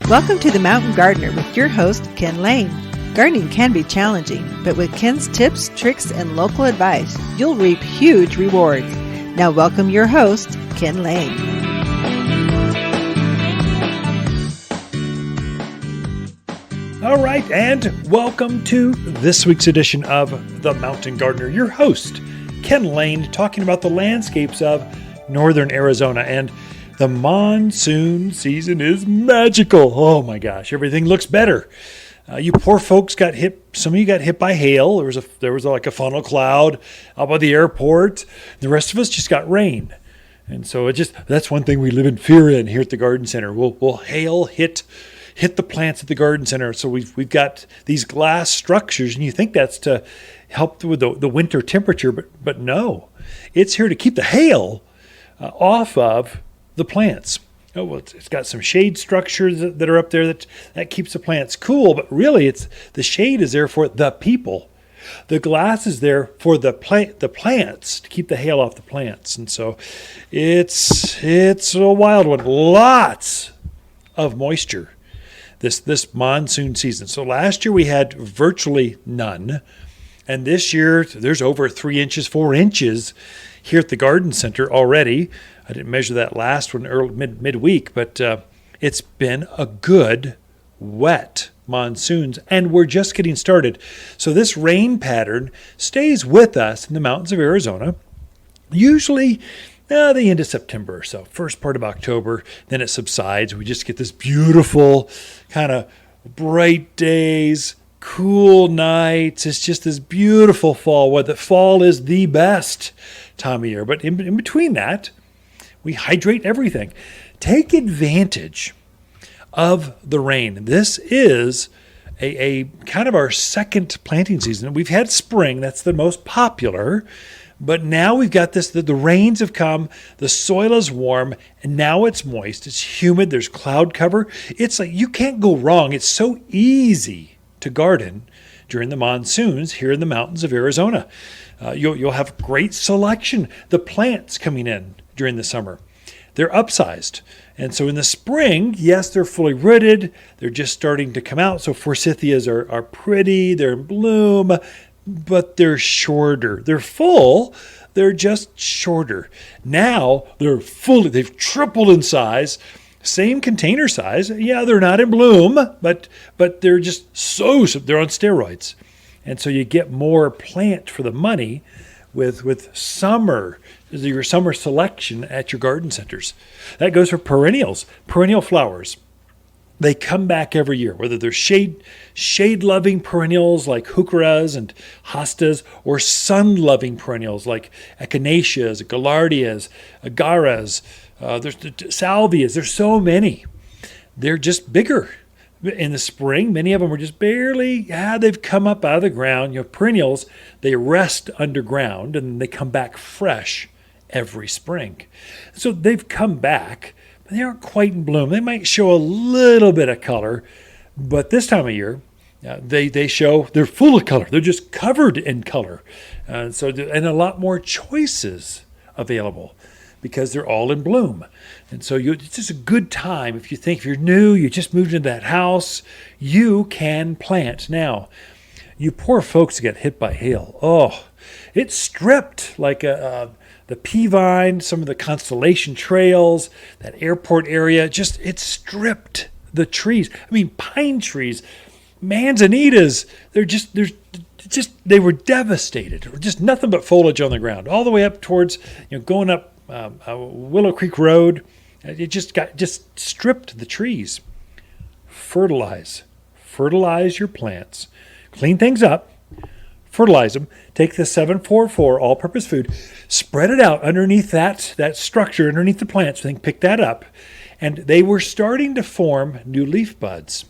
Welcome to The Mountain Gardener with your host, Ken Lane. Gardening can be challenging, but with Ken's tips, tricks, and local advice, you'll reap huge rewards. Now welcome your host, Ken Lane. All right, and welcome to this week's edition of The Mountain Gardener. Your host, Ken Lane, talking about the landscapes of northern Arizona. And the monsoon season is magical. Oh my gosh, everything looks better. You poor folks got hit. Some of you got hit by hail. There was like a funnel cloud out by the airport. The rest of us just got rain. And so that's one thing we live in fear in here at the garden center. We'll hail hit the plants at the garden center. So we've got these glass structures, and you think that's to help with the winter temperature, but no, it's here to keep the hail off of the plants. Oh, well, it's got some shade structures that are up there that keeps the plants cool, but really the shade is there for the people. The glass is there for the plants to keep the hail off the plants. And so it's a wild one. Lots of moisture this monsoon season. So last year we had virtually none. And this year there's over 3 inches, 4 inches here at the garden center already. I didn't measure that last one midweek, but it's been a good, wet monsoons, and we're just getting started. So this rain pattern stays with us in the mountains of Arizona, usually the end of September or so, first part of October, then it subsides. We just get this beautiful kind of bright days, cool nights. It's just this beautiful fall weather. Fall is the best time of year, but in between that, we hydrate everything. Take advantage of the rain. This is a kind of our second planting season. We've had spring, that's the most popular, but now we've got this, the rains have come, the soil is warm, and now it's moist, it's humid, there's cloud cover. It's like you can't go wrong. It's so easy to garden during the monsoons here in the mountains of Arizona. You'll have great selection. The plants coming in during the summer, they're upsized. And so in the spring, yes, they're fully rooted. They're just starting to come out. So forsythias are pretty, they're in bloom, but they're shorter. They're full, they're just shorter. Now they've tripled in size. Same container size. Yeah, they're not in bloom, but they're just they're on steroids. And so you get more plant for the money with your summer selection at your garden centers. That goes for perennials, perennial flowers. They come back every year, whether they're shade-loving perennials like heucheras and hostas, or sun-loving perennials like echinaceas, gaillardias, agaras, there's salvias. There's so many. They're just bigger. In the spring, many of them are just they've come up out of the ground. Perennials, they rest underground and they come back fresh every spring. So they've come back, but they aren't quite in bloom. They might show a little bit of color, but this time of year, they're full of color. They're just covered in color. And a lot more choices available, because they're all in bloom. And so it's just a good time. If you're new, you just moved into that house, you can plant now. You poor folks get hit by hail. Oh, it's stripped like the pea vine, some of the Constellation trails, that airport area, it stripped the trees. I mean, pine trees, manzanitas, they were devastated. Or just nothing but foliage on the ground, all the way up towards, going up Willow Creek Road. It just stripped the trees. Fertilize your plants, clean things up, fertilize them. Take the 744 all-purpose food, spread it out underneath that structure, underneath the plants. Pick that up, and they were starting to form new leaf buds.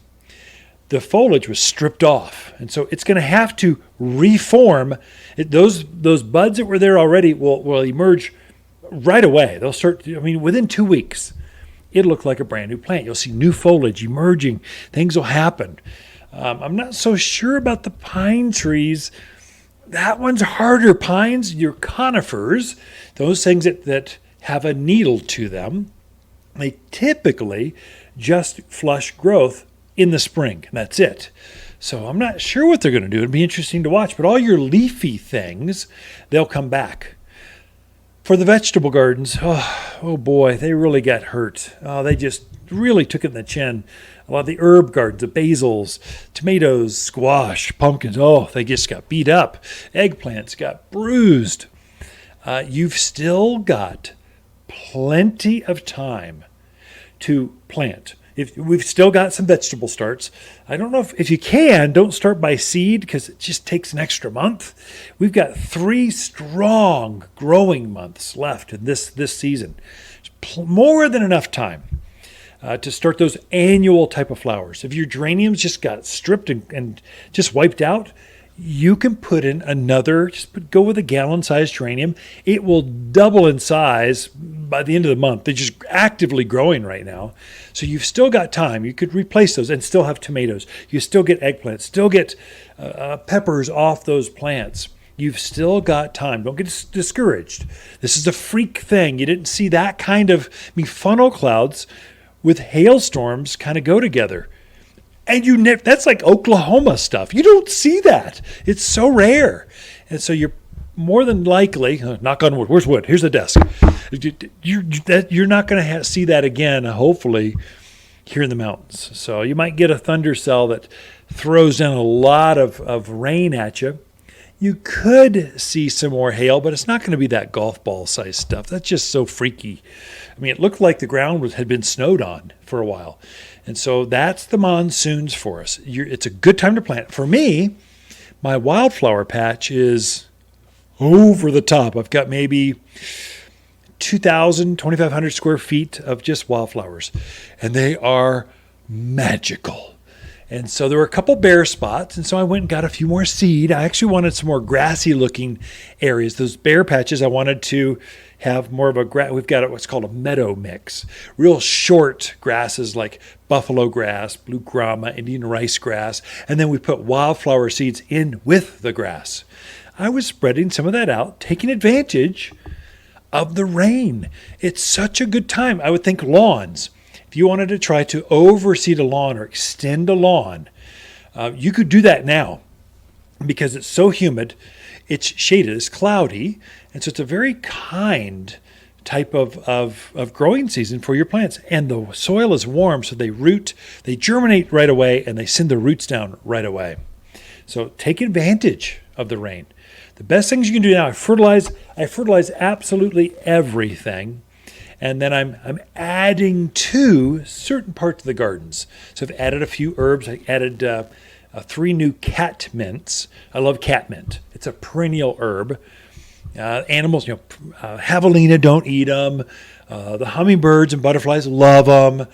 The foliage was stripped off, and so it's going to have to reform. Those buds that were there already will emerge right away. They'll start, within 2 weeks, it'll look like a brand new plant. You'll see new foliage emerging. Things will happen. I'm not so sure about the pine trees. That one's harder. Pines, your conifers, those things that have a needle to them, they typically just flush growth in the spring. And that's it. So I'm not sure what they're going to do. It'd be interesting to watch. But all your leafy things, they'll come back. For the vegetable gardens, oh boy, they really got hurt. They just really took it in the chin. A lot of the herb gardens, the basils, tomatoes, squash, pumpkins, they just got beat up. Eggplants got bruised. You've still got plenty of time to plant. If we've still got some vegetable starts. I don't know if you can, don't start by seed because it just takes an extra month. We've got 3 strong growing months left in this season. More than enough time to start those annual type of flowers. If your geraniums just got stripped and just wiped out, you can put in another, go with a gallon-sized geranium. It will double in size by the end of the month. They're just actively growing right now. So you've still got time. You could replace those and still have tomatoes. You still get eggplants, still get peppers off those plants. You've still got time. Don't get discouraged. This is a freak thing. You didn't see that kind of, funnel clouds with hailstorms kind of go together. And that's like Oklahoma stuff. You don't see that. It's so rare. And so you're more than likely, knock on wood, where's wood? Here's the desk. You're not going to see that again, hopefully, here in the mountains. So you might get a thunder cell that throws down a lot of rain at you. You could see some more hail, but it's not going to be that golf ball size stuff. That's just so freaky. It looked like the ground had been snowed on for a while. And so that's the monsoons for us. It's a good time to plant. For me, my wildflower patch is over the top. I've got maybe 2,000, 2,500 square feet of just wildflowers. And they are magical. And so there were a couple bare spots, and so I went and got a few more seed. I actually wanted some more grassy-looking areas. Those bare patches, I wanted to have more of we've got what's called a meadow mix. Real short grasses like buffalo grass, blue grama, Indian rice grass, and then we put wildflower seeds in with the grass. I was spreading some of that out, taking advantage of the rain. It's such a good time. I would think lawns. If you wanted to try to overseed a lawn or extend a lawn, you could do that now because it's so humid. It's shaded, it's cloudy, and so it's a very kind type of growing season for your plants. And the soil is warm, so they germinate right away, and they send the roots down right away. So take advantage of the rain. The best things you can do now, I fertilize absolutely everything. And then I'm adding to certain parts of the gardens. So I've added a few herbs. I added 3 new cat mints. I love cat mint. It's a perennial herb. Animals, javelina don't eat them. The hummingbirds and butterflies love them.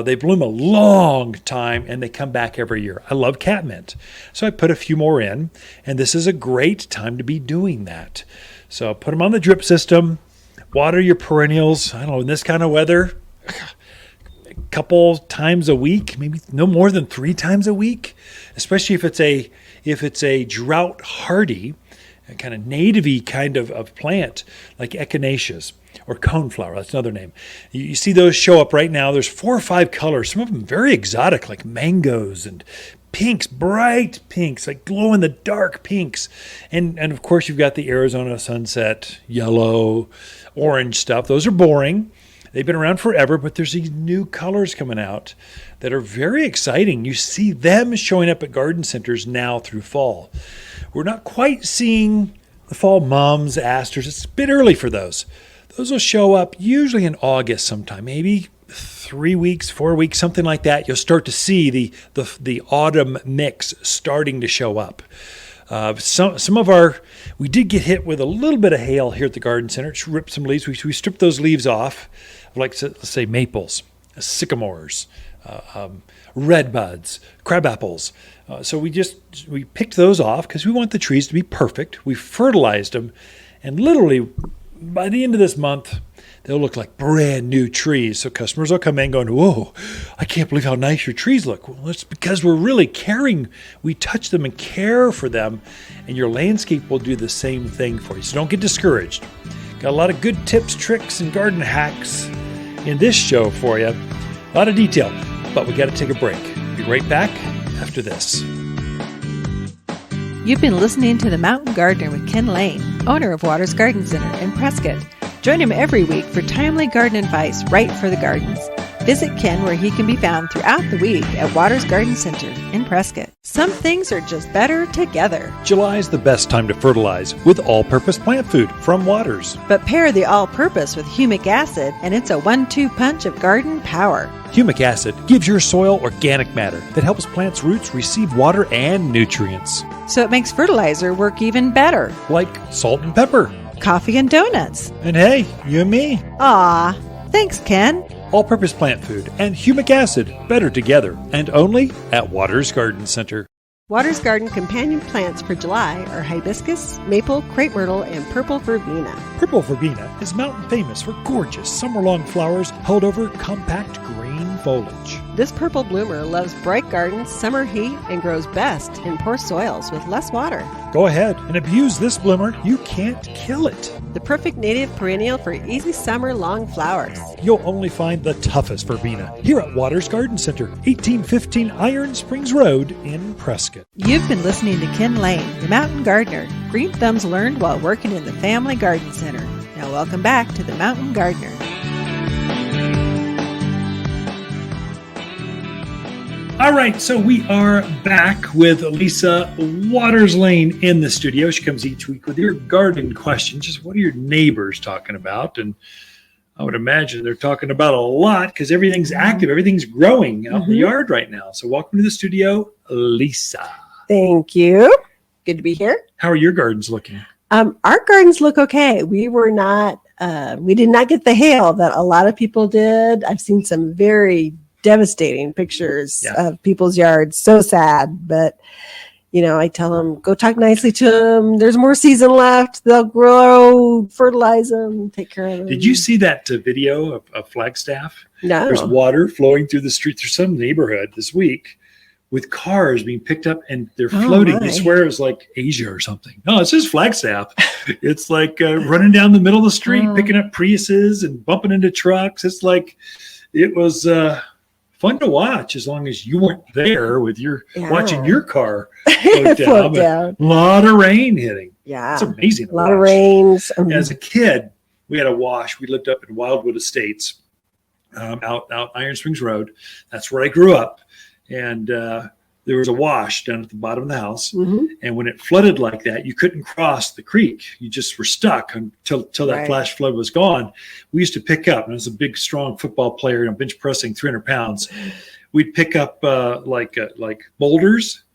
They bloom a long time, and they come back every year. I love cat mint. So I put a few more in, and this is a great time to be doing that. So put them on the drip system. Water your perennials, in this kind of weather, a couple times a week, maybe no more than 3 times a week, especially if it's a drought hardy, kind of native-y kind of plant like echinaceas or coneflower. That's another name. You see those show up right now. There's 4 or 5 colors, some of them very exotic like mangoes and pinks, bright pinks, like glow-in-the-dark pinks. And of course, you've got the Arizona sunset, yellow, orange stuff. Those are boring. They've been around forever, but there's these new colors coming out that are very exciting. You see them showing up at garden centers now through fall. We're not quite seeing the fall mums, asters. It's a bit early for those. Those will show up usually in August sometime, maybe 3 weeks, 4 weeks, something like that. You'll start to see the autumn mix starting to show up. We did get hit with a little bit of hail here at the garden center. It ripped some leaves. We stripped those leaves off, like let's say maples, sycamores, redbuds, crabapples. So we picked those off because we want the trees to be perfect. We fertilized them, and literally by the end of this month, they'll look like brand new trees. So customers will come in going, whoa, I can't believe how nice your trees look. Well, it's because we're really caring. We touch them and care for them, and your landscape will do the same thing for you. So don't get discouraged. Got a lot of good tips, tricks, and garden hacks in this show for you. A lot of detail, but we got to take a break. Be right back after this. You've been listening to The Mountain Gardener with Ken Lane, owner of Waters Garden Center in Prescott. Join him every week for timely garden advice right for the gardens. Visit Ken where he can be found throughout the week at Waters Garden Center in Prescott. Some things are just better together. July is the best time to fertilize with all-purpose plant food from Waters. But pair the all-purpose with humic acid and it's a 1-2 punch of garden power. Humic acid gives your soil organic matter that helps plants' roots receive water and nutrients. So it makes fertilizer work even better. Like salt and pepper. Coffee and donuts. And hey, you and me. Aw, thanks, Ken. All-purpose plant food and humic acid better together, and only at Waters Garden Center. Waters Garden companion plants for July are hibiscus, maple, crepe myrtle, and purple verbena. Purple verbena is mountain famous for gorgeous summer-long flowers held over compact green foliage. This purple bloomer loves bright gardens, summer heat, and grows best in poor soils with less water. Go ahead and abuse this bloomer. You can't kill it. The perfect native perennial for easy summer long flowers. You'll only find the toughest verbena here at Waters Garden Center, 1815 Iron Springs Road in Prescott. You've been listening to Ken Lane, the Mountain Gardener. Green thumbs learned while working in the Family Garden Center. Now welcome back to the Mountain Gardener. All right, so we are back with Lisa Waters Lane in the studio. She comes each week with your garden questions. Just what are your neighbors talking about? And I would imagine they're talking about a lot because everything's active. Everything's growing out in the yard right now. So welcome to the studio, Lisa. Thank you. Good to be here. How are your gardens looking? Our gardens look okay. We did not get the hail that a lot of people did. I've seen some very devastating pictures of people's yards. So sad, but I tell them, go talk nicely to them. There's more season left. They'll grow, fertilize them, take care of them. Did you see that video of Flagstaff? No. There's water flowing through the street through some neighborhood this week with cars being picked up and they're floating. I swear it was like Asia or something. No, it's just Flagstaff. It's like running down the middle of the street, picking up Priuses and bumping into trucks. It's like, it was fun to watch as long as you weren't there with your watching your car float down. A lot of rain hitting. Yeah. It's amazing. A lot of rains. As a kid, we had a wash. We lived up in Wildwood Estates out Iron Springs Road. That's where I grew up. And there was a wash down at the bottom of the house. And when it flooded like that, you couldn't cross the creek. You just were stuck until that flash flood was gone. We used to pick up, and I was a big, strong football player, and bench pressing 300 pounds. We'd pick up like boulders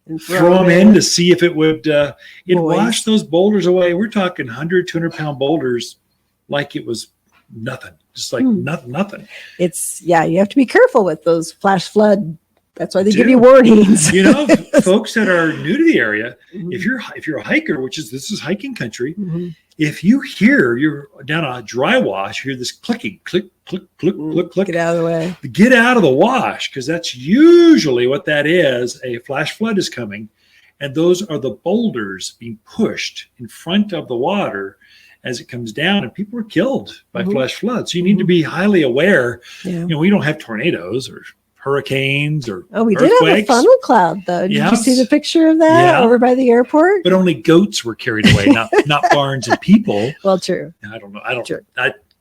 and throw them in to see if it would wash those boulders away. We're talking 100, 200-pound boulders like it was nothing, just like nothing. It's, you have to be careful with those flash flood. That's why they give you warnings. Folks that are new to the area, if you're a hiker, this is hiking country, if you're down a dry wash, you hear this clicking, click, click, click, click, click. Get out of the way. Get out of the wash, because that's usually what that is. A flash flood is coming, and those are the boulders being pushed in front of the water as it comes down, and people are killed by flash floods. So you need to be highly aware. We don't have tornadoes or hurricanes or we earthquakes. did have a funnel cloud, though. Did you see the picture of that over by the airport? But only goats were carried away, not barns and people. Well, true. I don't know.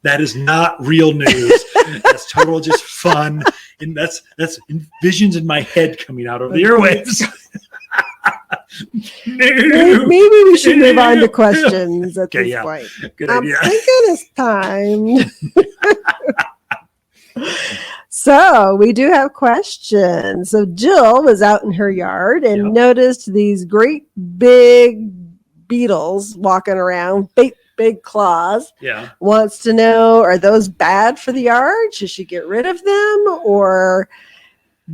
That is not real news. That's total just fun, and that's visions in my head coming out over the airwaves. Maybe we should move on to questions at this point. Good idea. I think it is time. So we do have questions. So Jill was out in her yard and noticed these great big beetles walking around, big claws. Yeah. Wants to know, are those bad for the yard? Should she get rid of them? Or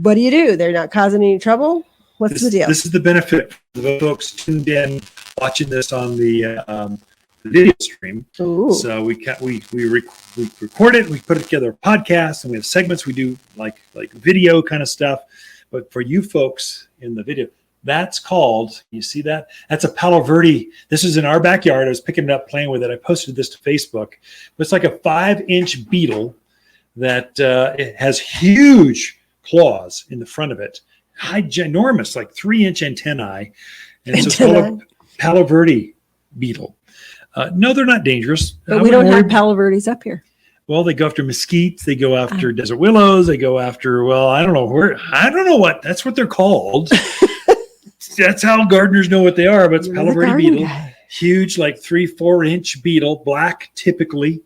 what do you do? They're not causing any trouble? What's the deal? This is the benefit for the folks tuned in watching this on the video stream. Ooh. So we record it, we put it together a podcast, and we have segments. We do like video kind of stuff. But for you folks in the video, that's called, you see that? That's a Palo Verde. This is in our backyard. I was picking it up, playing with it. I posted this to Facebook. But it's like a 5-inch beetle that it has huge claws in the front of it, ginormous, like 3-inch antennae. And so it's called a Palo Verde beetle. No, they're not dangerous. But we don't have Palo Verdes up here. Well, they go after mesquites. They go after desert willows. They go after, I don't know where. I don't know what. That's what they're called. That's how gardeners know what they are. But it's Palo Verde beetle. Guy. Huge, like 3-4-inch beetle, black typically.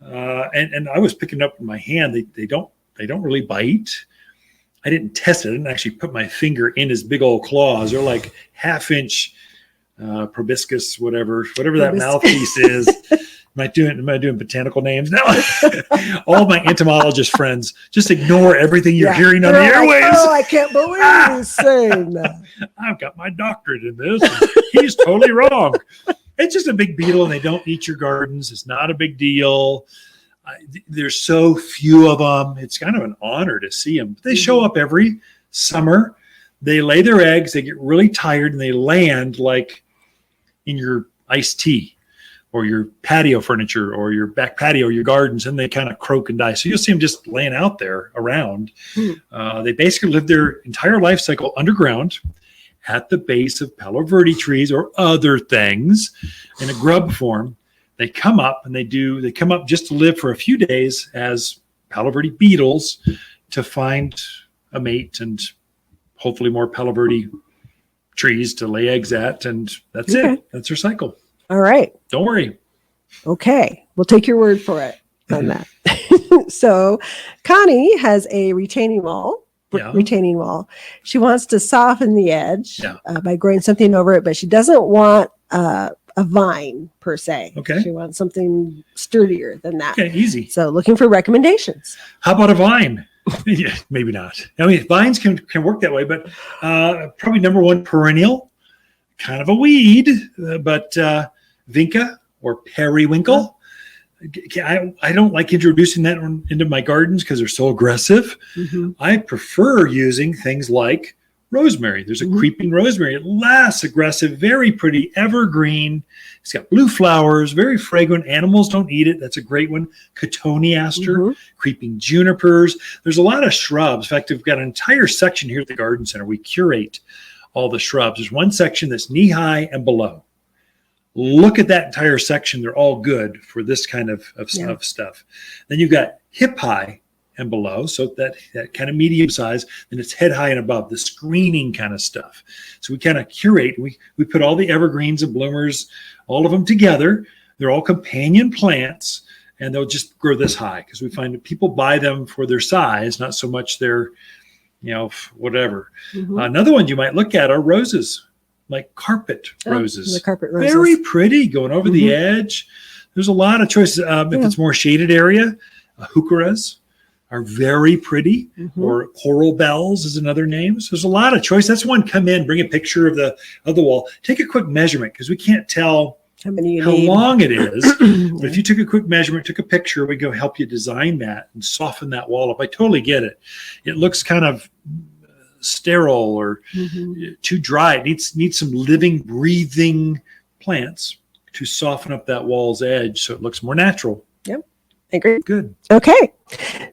And I was picking it up in my hand. They don't really bite. I didn't test it. I didn't actually put my finger in his big old claws. They're like 1/2-inch proboscis, whatever that mouthpiece is. Am I doing botanical names now? All my entomologist friends just ignore everything you're hearing on the airwaves. I can't believe he's saying that. I've got my doctorate in this. He's totally wrong. It's just a big beetle, and they don't eat your gardens. It's not a big deal. There's so few of them. It's kind of an honor to see them. They show up every summer. They lay their eggs. They get really tired, and they land like in your iced tea or your patio furniture or your back patio, your gardens, and they kind of croak and die. So you'll see them just laying out there around. They basically live their entire life cycle underground at the base of Palo Verde trees or other things in a grub form. They come up and they come up just to live for a few days as Palo Verde beetles to find a mate and hopefully more Palo Verde trees to lay eggs at. And that's it. That's their cycle. All right. Don't worry. Okay. We'll take your word for it on that. So Connie has a retaining wall. She wants to soften the edge by growing something over it, but she doesn't want a vine per se. Okay. She wants something sturdier than that. Okay, easy. So looking for recommendations. How about a vine? Yeah, maybe not. I mean, vines can work that way, but probably number one, perennial, kind of a weed, but vinca or periwinkle. I don't like introducing that into my gardens because they're so aggressive. I prefer using things like rosemary. There's a creeping rosemary. It lasts aggressive, very pretty, evergreen. It's got blue flowers, very fragrant. Animals don't eat it. That's a great one. Cotonie aster, creeping junipers. There's a lot of shrubs. In fact, we've got an entire section here at the garden center. We curate all the shrubs. There's one section that's knee high and below. Look at that entire section. They're all good for this kind of stuff. Then you've got hip high and below, so that kind of medium size. Then it's head high and above, the screening kind of stuff. So we kind of curate. We put all the evergreens and bloomers, all of them together. They're all companion plants, and they'll just grow this high because we find that people buy them for their size, not so much their, whatever. Another one you might look at are roses. Like carpet roses. The carpet roses. Very pretty, going over the edge. There's a lot of choices. If it's more shaded area, heucheras are very pretty, or coral bells is another name. So there's a lot of choice. That's one. Come in, bring a picture of the wall. Take a quick measurement because we can't tell how long it is. But if you took a quick measurement, took a picture, we go help you design that and soften that wall up. I totally get it. It looks kind of sterile or too dry. It needs some living, breathing plants to soften up that wall's edge so it looks more natural. Yep. Agree. Good. Okay.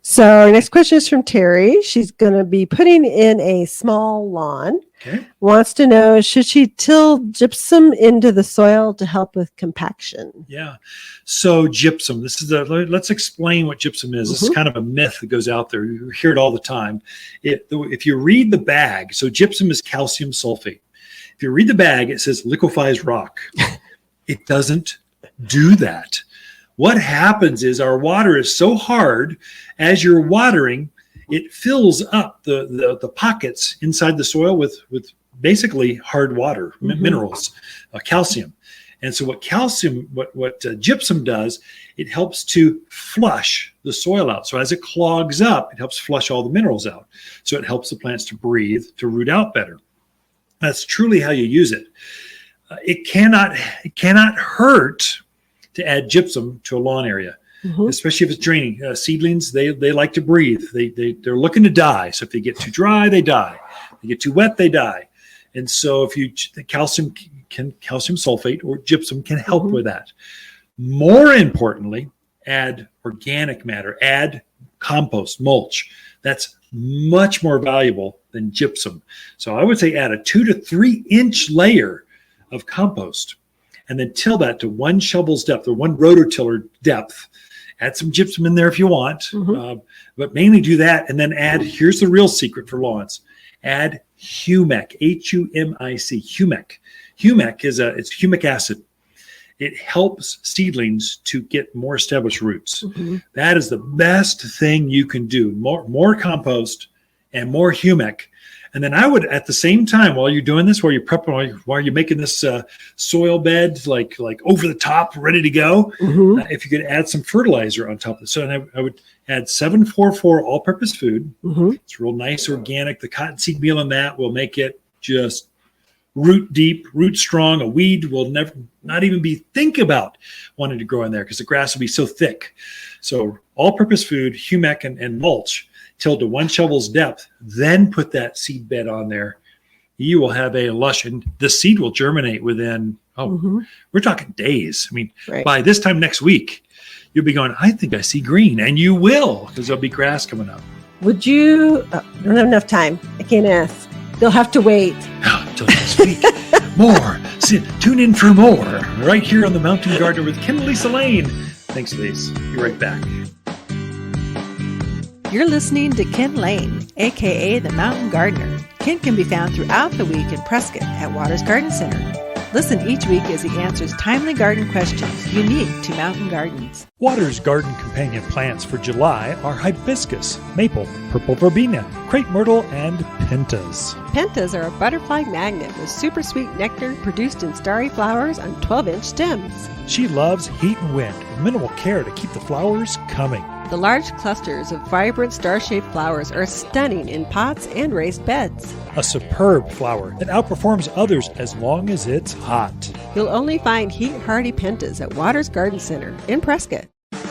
So our next question is from Terry. She's going to be putting in a small lawn. Okay. Wants to know, should she till gypsum into the soil to help with compaction? Yeah. So gypsum, let's explain what gypsum is. This is kind of a myth that goes out there. You hear it all the time. If you read the bag, so gypsum is calcium sulfate. If you read the bag, it says liquefies rock. It doesn't do that. What happens is our water is so hard, as you're watering, it fills up the pockets inside the soil with basically hard water, minerals, calcium. And so what gypsum does, it helps to flush the soil out. So as it clogs up, it helps flush all the minerals out. So it helps the plants to breathe, to root out better. That's truly how you use it. It cannot hurt to add gypsum to a lawn area, especially if it's draining. Seedlings, they like to breathe. They're looking to die. So if they get too dry, they die. If they get too wet, they die. And so the calcium sulfate or gypsum can help with that. More importantly, add organic matter. Add compost, mulch. That's much more valuable than gypsum. So I would say add a 2 to 3 inch layer of compost and then till that to 1 shovel's depth or 1 rototiller depth. Add some gypsum in there if you want, but mainly do that. And then add, here's the real secret for lawns, add humic, Humic, humic. Humic it's humic acid. It helps seedlings to get more established roots. That is the best thing you can do. More compost and more humic. And then I would, at the same time, while you're doing this, while you're prepping, while you're making this soil bed like over the top, ready to go, if you could add some fertilizer on top of it. So I would add 744 all-purpose food. It's real nice, organic. The cottonseed meal in that will make it just root deep, root strong. A weed will not even think about wanting to grow in there because the grass will be so thick. So all-purpose food, humic, and mulch tilled to 1 shovel's depth. Then put that seed bed on there. You will have a lush, and the seed will germinate within, we're talking days. I mean, by this time next week, you'll be going, I think I see green. And you will, because there'll be grass coming up. Would you, I don't have enough time. I can't ask. They'll have to wait. Until next week. More. Tune in for more right here on The Mountain Gardener with Ken and Lisa Lane. Thanks, Lisa. Be right back. You're listening to Ken Lane, a.k.a. The Mountain Gardener. Ken can be found throughout the week in Prescott at Waters Garden Center. Listen each week as he answers timely garden questions unique to mountain gardens. Waters Garden companion plants for July are hibiscus, maple, purple verbena, crepe myrtle, and pentas. Pentas are a butterfly magnet with super sweet nectar produced in starry flowers on 12-inch stems. She loves heat and wind with minimal care to keep the flowers coming. The large clusters of vibrant star-shaped flowers are stunning in pots and raised beds. A superb flower that outperforms others as long as it's hot. You'll only find heat-hardy pentas at Waters Garden Center in Prescott.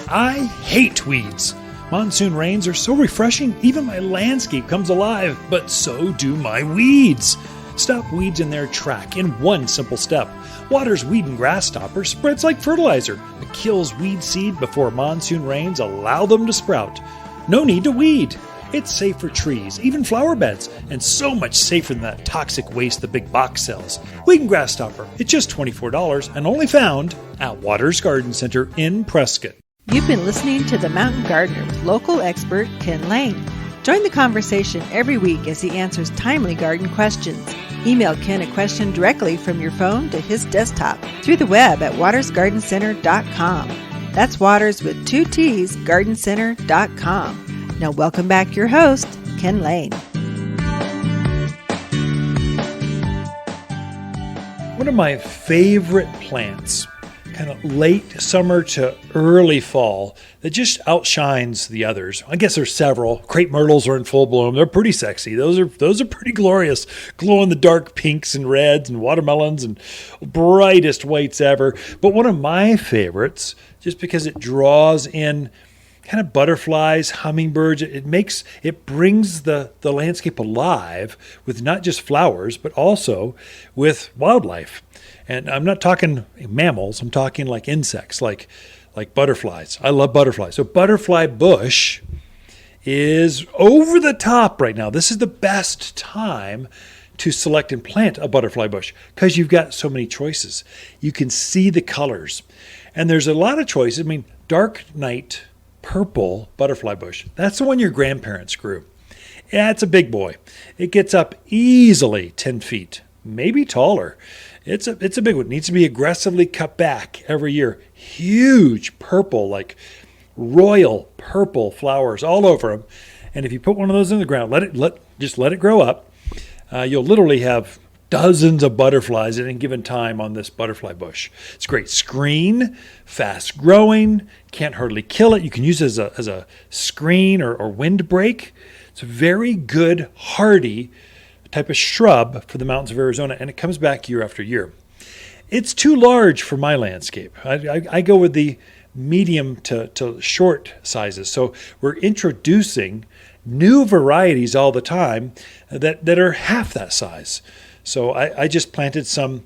I hate weeds. Monsoon rains are so refreshing, even my landscape comes alive, but so do my weeds. Stop weeds in their track in one simple step. Waters Weed and Grass Stopper spreads like fertilizer. It kills weed seed before monsoon rains allow them to sprout. No need to weed. It's safe for trees, even flower beds, and so much safer than that toxic waste the big box sells. Weed and Grass Stopper, it's just $24 and only found at Waters Garden Center in Prescott. You've been listening to The Mountain Gardener with local expert Ken Lane. Join the conversation every week as he answers timely garden questions. Email Ken a question directly from your phone to his desktop through the web at watersgardencenter.com. That's Waters with 2 T's, gardencenter.com. Now welcome back your host, Ken Lane. One of my favorite plants, kind of late summer to early fall, that just outshines the others. I guess there's several. Crepe Myrtles are in full bloom. They're pretty sexy. Those are pretty glorious. Glow in the dark pinks and reds and watermelons and brightest whites ever. But one of my favorites, just because it draws in kind of butterflies, hummingbirds, it brings the landscape alive with not just flowers, but also with wildlife. And I'm not talking mammals, I'm talking like insects, like butterflies. I love butterflies. So butterfly bush is over the top right now. This is the best time to select and plant a butterfly bush because you've got so many choices. You can see the colors. And there's a lot of choices. I mean, dark night purple butterfly bush. That's the one your grandparents grew. Yeah, it's a big boy. It gets up easily 10 feet, maybe taller. It's a big one. It needs to be aggressively cut back every year. Huge purple, like royal purple flowers all over them. And if you put one of those in the ground, let it grow up. You'll literally have dozens of butterflies at any given time on this butterfly bush. It's a great screen, fast growing, can't hardly kill it. You can use it as a screen or windbreak. It's a very good, hardy type of shrub for the mountains of Arizona, and it comes back year after year. It's too large for my landscape. I go with the medium to short sizes. So we're introducing new varieties all the time that are half that size. So I just planted some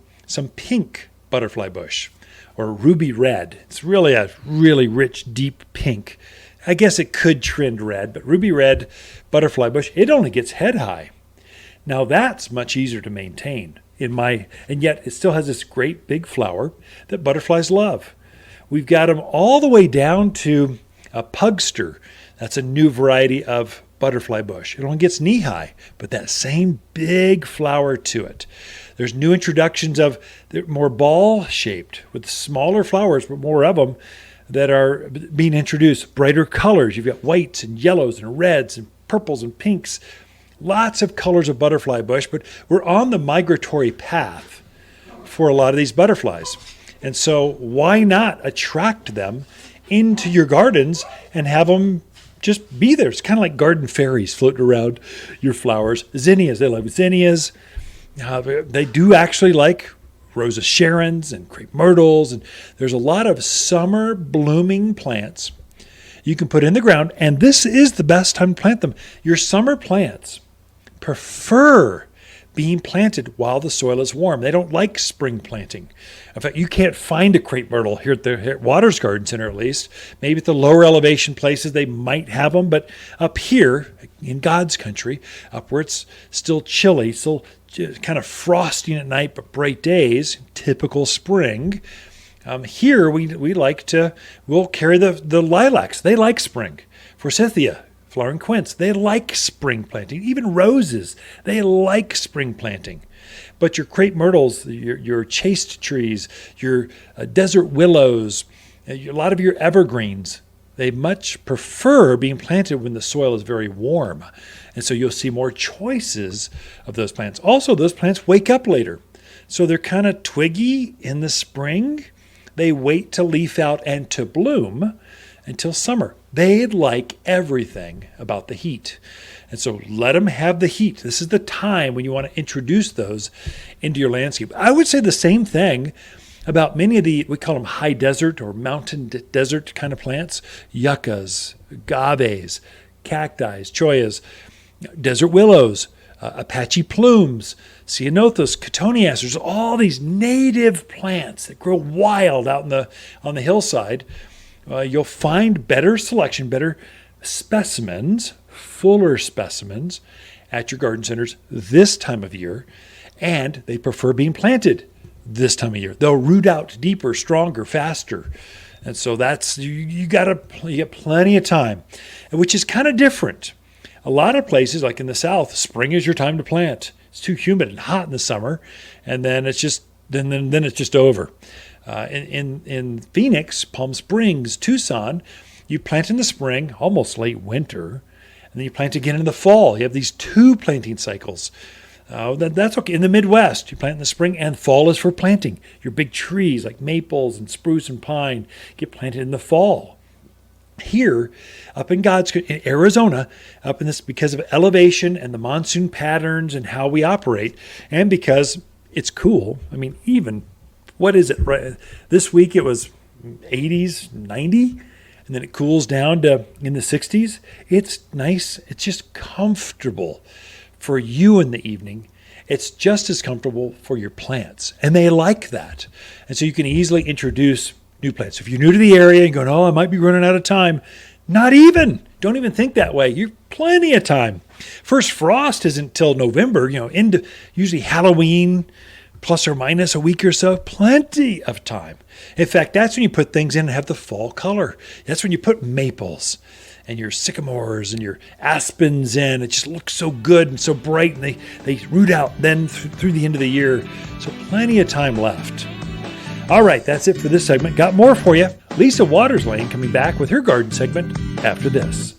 pink butterfly bush or ruby red. It's really a really rich, deep pink. I guess it could trend red, but ruby red butterfly bush, it only gets head high. Now that's much easier to maintain and yet it still has this great big flower that butterflies love. We've got them all the way down to a pugster. That's a new variety of butterfly bush. It only gets knee high, but that same big flower to it. There's new introductions of more ball shaped with smaller flowers, but more of them that are being introduced. Brighter colors. You've got whites and yellows and reds and purples and pinks. Lots of colors of butterfly bush, but we're on the migratory path for a lot of these butterflies. And so why not attract them into your gardens and have them just be there? It's kind of like garden fairies floating around your flowers. Zinnias, they love zinnias. They do actually like Rose of Sharon's and Crepe Myrtles. And there's a lot of summer blooming plants you can put in the ground. And this is the best time to plant them. Your summer plants prefer being planted while the soil is warm. They don't like spring planting. In fact, you can't find a crepe myrtle here at Waters Garden Center, at least. Maybe at the lower elevation places they might have them, but up here in God's country, up where it's still chilly, still kind of frosting at night, but bright days, typical spring. Here we'll carry the lilacs. They like spring. Forsythia, flowering quince, they like spring planting. Even roses, they like spring planting. But your crepe myrtles, your chaste trees, your desert willows, a lot of your evergreens, they much prefer being planted when the soil is very warm. And so you'll see more choices of those plants. Also, those plants wake up later. So they're kind of twiggy in the spring. They wait to leaf out and to bloom until summer. They like everything about the heat. And so let them have the heat. This is the time when you want to introduce those into your landscape. I would say the same thing about many of we call them high desert or mountain desert kind of plants. Yuccas, agaves, cacti, choyas, desert willows, Apache plumes, ceanothus, cotoneasters, all these native plants that grow wild out on the hillside. You'll find better selection, better specimens, fuller specimens at your garden centers this time of year, and they prefer being planted this time of year. They'll root out deeper, stronger, faster. And so that's you get plenty of time, which is kind of different. A lot of places, like in the South, spring is your time to plant. It's too humid and hot in the summer, and then it's just then it's just over. In Phoenix, Palm Springs, Tucson, you plant in the spring, almost late winter, and then you plant again in the fall. You have these two planting cycles. That's okay. In the Midwest, you plant in the spring, and fall is for planting. Your big trees like maples and spruce and pine get planted in the fall. Here, up in Arizona, up in this, because of elevation and the monsoon patterns and how we operate, and because it's cool. I mean, even what is it? Right this week it was 80s, 90, and then it cools down to in the 60s. It's nice. It's just comfortable for you in the evening. It's just as comfortable for your plants, and they like that. And so you can easily introduce new plants. If you're new to the area and going, I might be running out of time, don't even think that way. You've plenty of time. First frost isn't till November, into usually Halloween, plus or minus a week or so. Plenty of time. In fact, that's when you put things in and have the fall color. That's when you put maples and your sycamores and your aspens in. It just looks so good and so bright, and they root out then through the end of the year. So plenty of time left. All right, that's it for this segment. Got more for you. Lisa Waterslane coming back with her garden segment after this.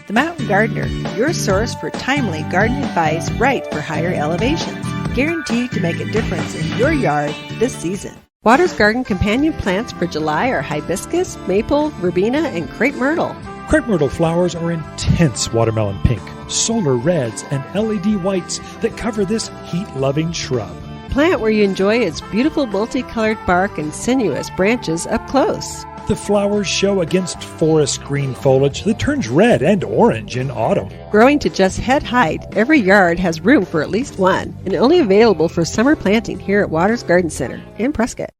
The Mountain Gardener, your source for timely garden advice right for higher elevations. Guaranteed to make a difference in your yard this season. Waters Garden companion plants for July are hibiscus, maple, verbena, and crepe myrtle. Crepe myrtle flowers are intense watermelon pink, solar reds, and LED whites that cover this heat-loving shrub. Plant where you enjoy its beautiful multicolored bark and sinuous branches up close. The flowers show against forest green foliage that turns red and orange in autumn. Growing to just head height, every yard has room for at least one, and only available for summer planting here at Waters Garden Center in Prescott.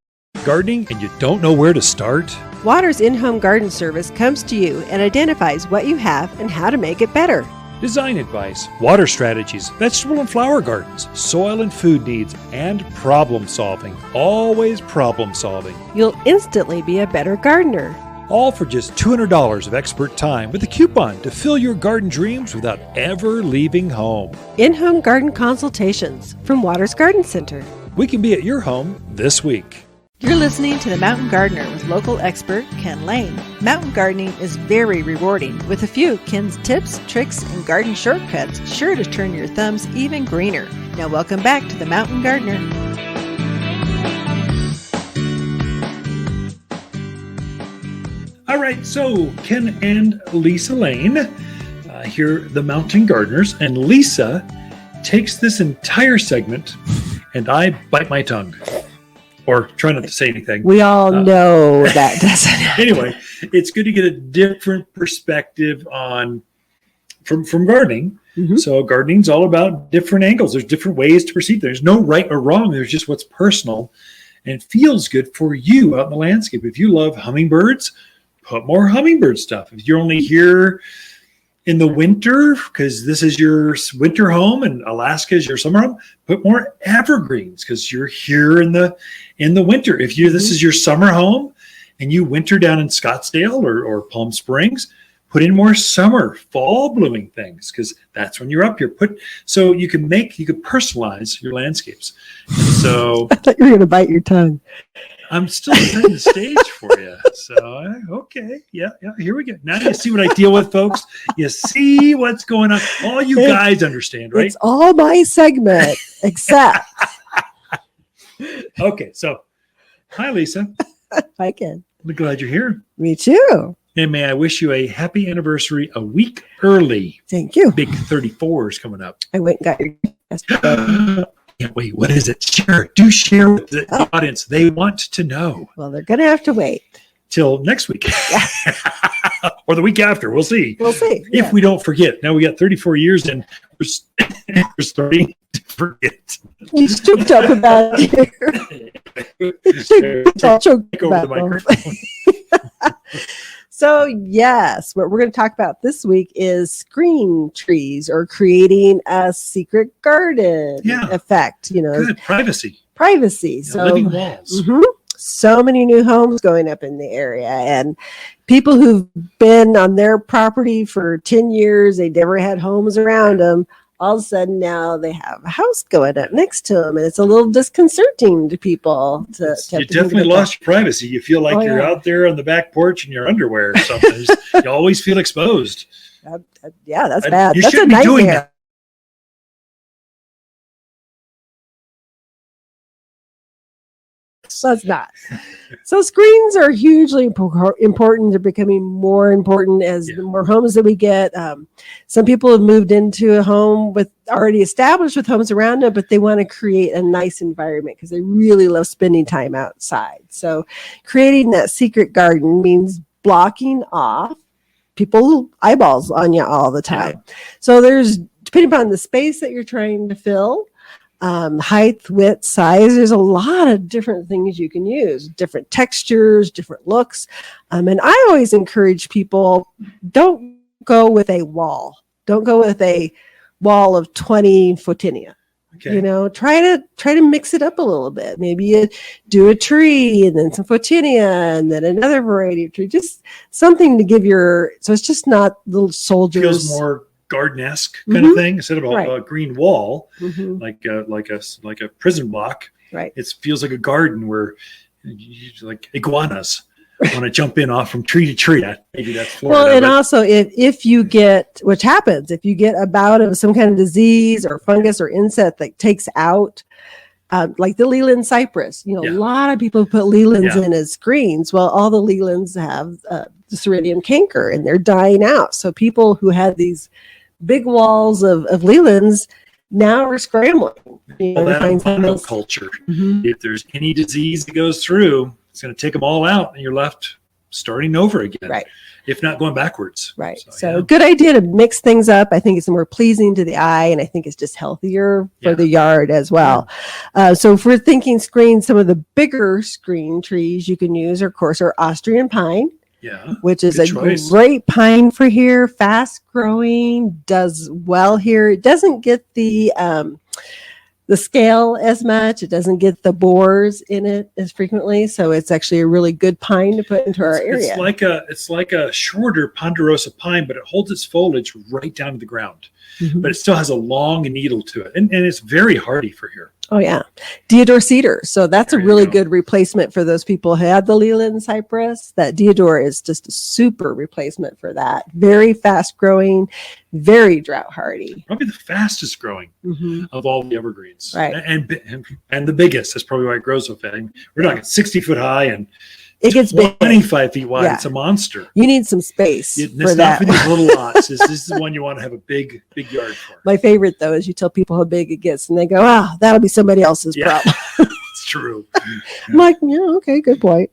Gardening and you don't know where to start? Water's in-home garden service comes to you and identifies what you have and how to make it better. Design advice, water strategies, vegetable and flower gardens, soil and food needs, and problem solving. Always problem solving. You'll instantly be a better gardener. All for just $200 of expert time with a coupon to fill your garden dreams without ever leaving home. In-home garden consultations from Water's Garden Center. We can be at your home this week. You're listening to The Mountain Gardener with local expert Ken Lane. Mountain gardening is very rewarding, with a few Ken's tips, tricks, and garden shortcuts sure to turn your thumbs even greener. Now welcome back to The Mountain Gardener. All right, so Ken and Lisa Lane here, the Mountain Gardeners, and Lisa takes this entire segment, and I bite my tongue. Or try not to say anything. We all know that doesn't. Anyway, it's good to get a different perspective from gardening. Mm-hmm. So gardening's all about different angles. There's different ways to perceive. There's no right or wrong. There's just what's personal and feels good for you out in the landscape. If you love hummingbirds, put more hummingbird stuff. If you're only here in the winter, because this is your winter home and Alaska is your summer home, put more evergreens because you're here in the winter. If this is your summer home and you winter down in Scottsdale or Palm Springs, put in more summer, fall blooming things because that's when you're up here. So you can personalize your landscapes. And so I thought you were going to bite your tongue. I'm still setting the stage for you. So, okay. Yeah. Here we go. Now you see what I deal with, folks. You see what's going on. All you guys understand, right? It's all my segment, except. Okay. So, hi, Lisa. Hi, Ken. I'm glad you're here. Me too. And may I wish you a happy anniversary a week early. Thank you. Big 34 is coming up. I went and got your yesterday. Can't wait. What is it? Share with the audience. They want to know. Well, they're going to have to wait till next week or the week after. We'll see. If we don't forget. Now we got 34 years and we're starting to forget. He's choked up about it. Take over the microphone. So, yes, what we're going to talk about this week is screen trees or creating a secret garden effect. Good. Privacy. So, living walls. Mm-hmm. So many new homes going up in the area, and people who've been on their property for 10 years, they never had homes around them. All of a sudden now they have a house going up next to them, and it's a little disconcerting to people. You definitely lost your privacy. You feel like you're out there on the back porch in your underwear or something. You always feel exposed. That's bad. You That's shouldn't a be doing nightmare. that. So it's not. So screens are hugely important. They're becoming more important as the more homes that we get. Some people have moved into a home with already established with homes around them, but they want to create a nice environment because they really love spending time outside. So creating that secret garden means blocking off people's eyeballs on you all the time. So there's, depending upon the space that you're trying to fill, height, width, size, there's a lot of different things you can use, different textures, different looks. And I always encourage people, don't go with a wall. Don't go with a wall of 20 photinia. Okay. Try to mix it up a little bit. Maybe you do a tree and then some photinia and then another variety of tree. Just something to give so it's just not little soldiers. Feels more garden-esque kind of thing instead of a green wall, like a prison block. Right. It feels like a garden where like iguanas want to jump in off from tree to tree. Maybe that's Florida. Well, and also if you get, which happens, if you get a bout of some kind of disease or fungus or insect that takes out, like the Leland Cypress, a lot of people put Lelands in as screens. Well, all the Lelands have the Ceridium canker and they're dying out. So people who had these big walls of Lelands now are scrambling. That culture. If there's any disease that goes through, it's going to take them all out, and you're left starting over again. Right. if not going backwards. Right. So good idea to mix things up. I think it's more pleasing to the eye, and I think it's just healthier for the yard as well. So if we're thinking screen, some of the bigger screen trees you can use, of course, are Austrian Pine. Yeah, which is a great pine for here, fast growing, does well here. It doesn't get the scale as much. It doesn't get the borers in it as frequently. So it's actually a really good pine to put into our area. It's like a shorter ponderosa pine, but it holds its foliage right down to the ground. But it still has a long needle to it. And it's very hardy for here. Oh, yeah. Deodar cedar. So that's a really good replacement for those people who had the Leland cypress. That deodar is just a super replacement for that. Very fast growing, very drought hardy. Probably the fastest growing of all the evergreens. Right. And the biggest. That's probably why it grows so fast. We're talking 60 foot high and it gets 25 feet wide. Yeah. It's a monster. You need some space for that. Not for these little lots. This is the one you want to have a big yard for. My favorite, though, is you tell people how big it gets, and they go, that'll be somebody else's problem. It's true. I'm like, okay, good point.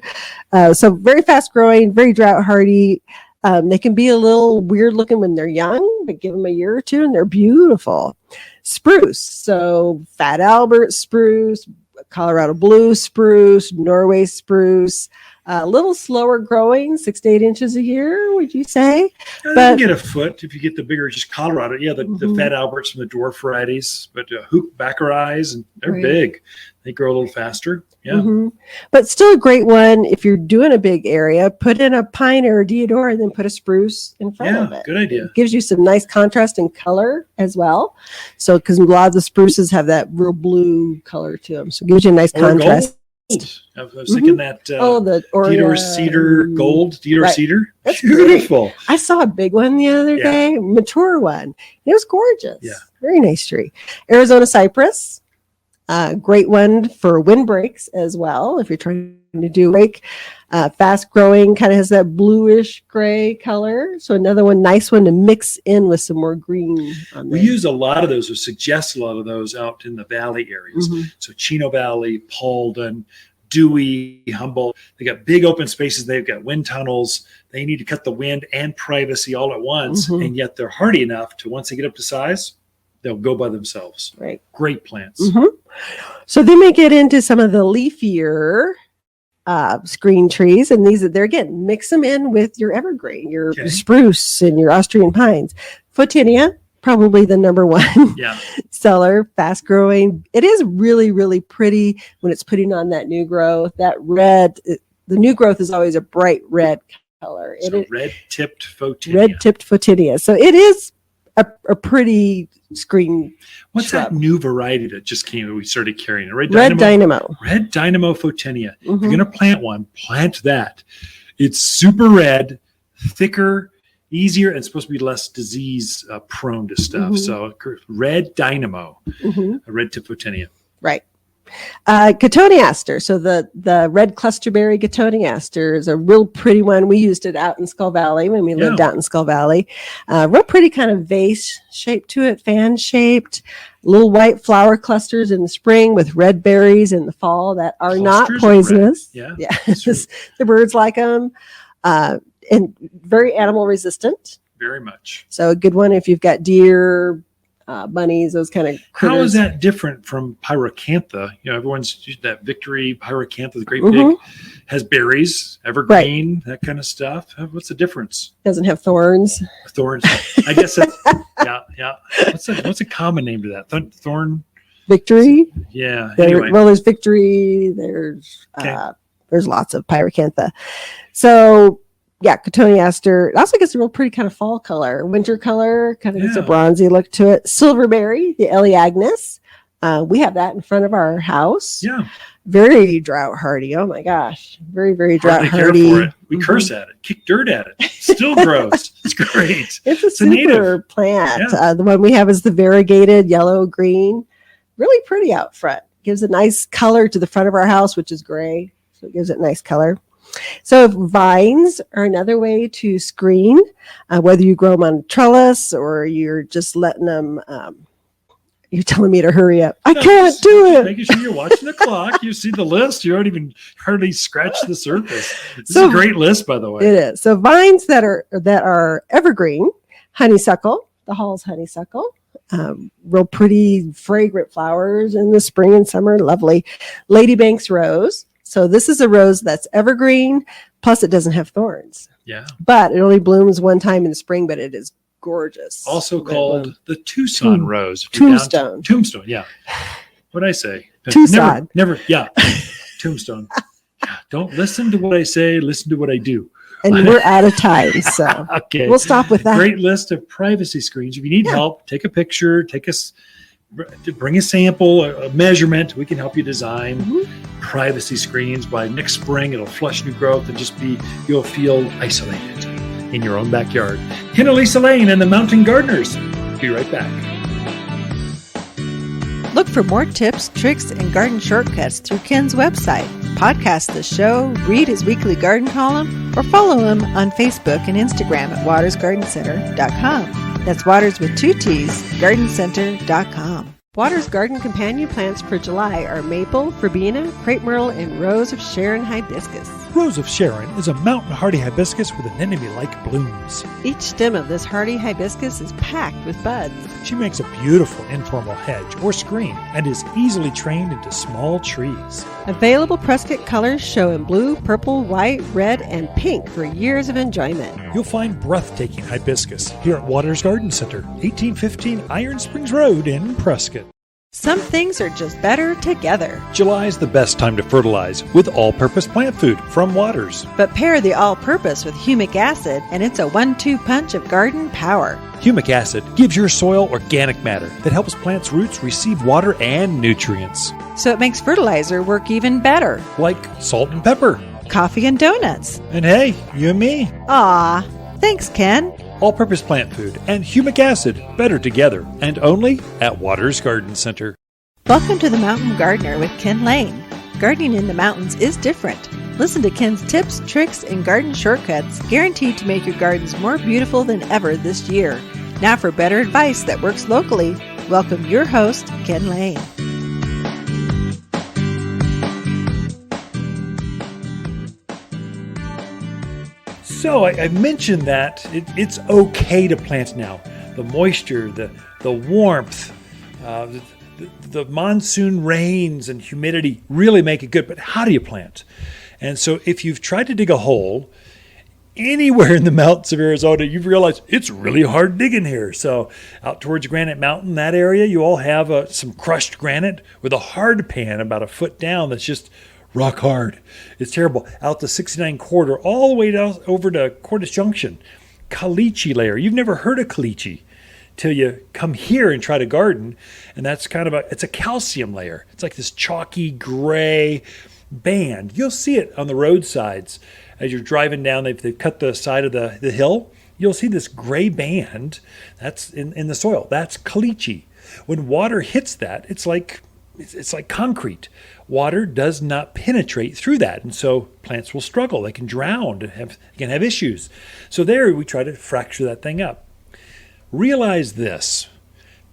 So very fast growing, very drought hardy. They can be a little weird looking when they're young, but give them a year or two, and they're beautiful. Spruce. So Fat Albert spruce, Colorado blue spruce, Norway spruce. A little slower growing, 6 to 8 inches a year, would you say? But you get a foot if you get the bigger, just Colorado. Yeah, the Fat Alberts from the dwarf varieties, but hoop baccaris, and they're big. They grow a little faster. Yeah. But still a great one. If you're doing a big area, put in a pine or a deodar and then put a spruce in front of it. Yeah, good idea. It gives you some nice contrast in color as well. So, because a lot of the spruces have that real blue color to them. So it gives you a nice contrast. Gold. I was thinking that the Deodar cedar gold, cedar. That's beautiful. Great. I saw a big one the other day, mature one. It was gorgeous. Yeah. Very nice tree. Arizona cypress, great one for windbreaks as well. If you're trying to do rake, fast growing, kind of has that bluish gray color. So another one, nice one to mix in with some more green on there. We use a lot of those, or suggest a lot of those out in the valley areas. So Chino Valley, Paulden, Dewey, Humboldt. They got big open spaces. They've got wind tunnels. They need to cut the wind and privacy all at once. And yet they're hardy enough to, once they get up to size, they'll go by themselves. Right. Great plants. So then we get into some of the leafier screen trees, and these, there again, mix them in with your evergreen, your spruce and your Austrian pines. Photinia, probably the number one seller, fast growing. It is really, really pretty when it's putting on that new growth. That red, the new growth is always a bright red color. So red-tipped Photinia. Red-tipped Photinia. So it is a pretty screen. What's shrub. That new variety that just came? We started carrying it. Red Dynamo. Red Dynamo Photinia. If you're going to plant one, plant that. It's super red, thicker, easier, and it's supposed to be less disease prone to stuff. So Red Dynamo, a red tip Photinia. Right. Cotoneaster. So the red clusterberry Cotoneaster is a real pretty one. We used it out in Skull Valley when we lived out in Skull Valley. Real pretty kind of vase shape to it, fan shaped. Little white flower clusters in the spring with red berries in the fall that are not poisonous. Yeah. The birds like them. And very animal resistant. Very much. So a good one if you've got deer, bunnies, those kind of critters. How is that different from pyracantha? Everyone's used that Victory pyracantha, the great big, has berries, evergreen, that kind of stuff. What's the difference? Doesn't have thorns. Thorns. I guess that's, yeah. What's a common name to that? Thorn? Victory? Yeah. Anyway. Well, there's Victory. There's lots of pyracantha. So, yeah, Cotoneaster. It also gets a real pretty kind of fall color, winter color, kind of gets a bronzy look to it. Silverberry, the Elaeagnus. We have that in front of our house. Yeah. Very drought hardy. Oh my gosh. Very, very drought hardy. Care for it. We curse at it, kick dirt at it. Still grows. It's great. It's a super native plant. Yeah. The one we have is the variegated yellow green. Really pretty out front. Gives a nice color to the front of our house, which is gray. So it gives it nice color. So vines are another way to screen, whether you grow them on trellis or you're just letting them You're telling me to hurry up. I can't do it. Making sure you're watching the clock. You see the list. You haven't even hardly scratched the surface. This is a great list, by the way. It is. So vines that are evergreen, honeysuckle, the Hall's honeysuckle, real pretty, fragrant flowers in the spring and summer, lovely. Ladybanks Rose. So this is a rose that's evergreen, plus it doesn't have thorns. Yeah. But it only blooms one time in the spring, but it is gorgeous. Also called the Tucson rose. Tombstone. Tombstone, yeah. What'd I say? Tucson. Never, yeah. Tombstone. Yeah. Don't listen to what I say, listen to what I do. And we're out of time, so okay. We'll stop with that. Great list of privacy screens. If you need help, take a picture, bring a sample, a measurement. We can help you design privacy screens. By next spring, it'll flush new growth and you'll feel isolated in your own backyard. Ken and Lisa Lane and the Mountain Gardeners. Be right back. Look for more tips, tricks, and garden shortcuts through Ken's website. Podcast the show, read his weekly garden column, or follow him on Facebook and Instagram at watersgardencenter.com. That's Waters with 2 T's, gardencenter.com. Waters Garden Companion plants for July are maple, verbena, crepe myrtle, and rose of Sharon hibiscus. Rose of Sharon is a mountain hardy hibiscus with anemone-like blooms. Each stem of this hardy hibiscus is packed with buds. She makes a beautiful informal hedge or screen and is easily trained into small trees. Available Prescott colors show in blue, purple, white, red, and pink for years of enjoyment. You'll find breathtaking hibiscus here at Waters Garden Center, 1815 Iron Springs Road in Prescott. Some things are just better together. July is the best time to fertilize with all-purpose plant food from Waters. But pair the all-purpose with humic acid, and it's a 1-2 punch of garden power. Humic acid gives your soil organic matter that helps plants' roots receive water and nutrients. So it makes fertilizer work even better. Like salt and pepper. Coffee and donuts. And hey, you and me. Aw, thanks, Ken. All-purpose plant food and humic acid better together, and only at Waters Garden Center. Welcome to the Mountain Gardener with Ken Lane. Gardening in the mountains is different. Listen to Ken's tips, tricks, and garden shortcuts guaranteed to make your gardens more beautiful than ever this year. Now for better advice that works locally, welcome your host, Ken Lane. So I mentioned that it's okay to plant now. The moisture, the warmth, the monsoon rains and humidity really make it good. But how do you plant? And so if you've tried to dig a hole anywhere in the mountains of Arizona, you've realized it's really hard digging here. So out towards Granite Mountain, that area, you all have some crushed granite with a hard pan about a foot down that's just rock hard. It's terrible. Out to 69 Quarter, all the way down over to Cordes Junction. Caliche layer. You've never heard of caliche till you come here and try to garden. And that's it's a calcium layer. It's like this chalky gray band. You'll see it on the roadsides as you're driving down. They've cut the side of the hill. You'll see this gray band that's in the soil. That's caliche. When water hits that, it's like concrete. Water does not penetrate through that, and so plants will struggle. They can drown, they can have issues. So there we try to fracture that thing up. Realize this: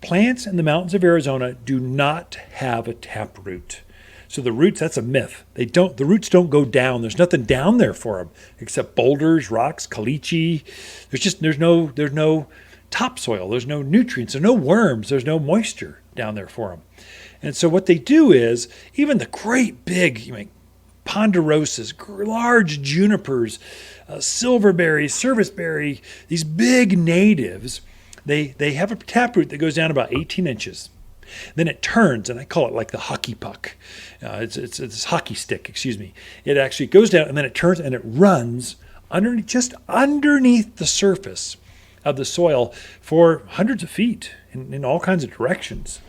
plants in the mountains of Arizona do not have a taproot. So the roots, that's a myth. The roots don't go down. There's nothing down there for them except boulders, rocks, caliche. There's no topsoil. There's no nutrients. There's no worms. There's no moisture down there for them. And so what they do is, even the great big ponderosas, large junipers, silverberry, serviceberry, these big natives, they have a taproot that goes down about 18 inches. Then it turns, and I call it like the hockey puck. It's hockey stick, excuse me. It actually goes down, and then it turns, and it runs just underneath the surface of the soil for hundreds of feet in all kinds of directions.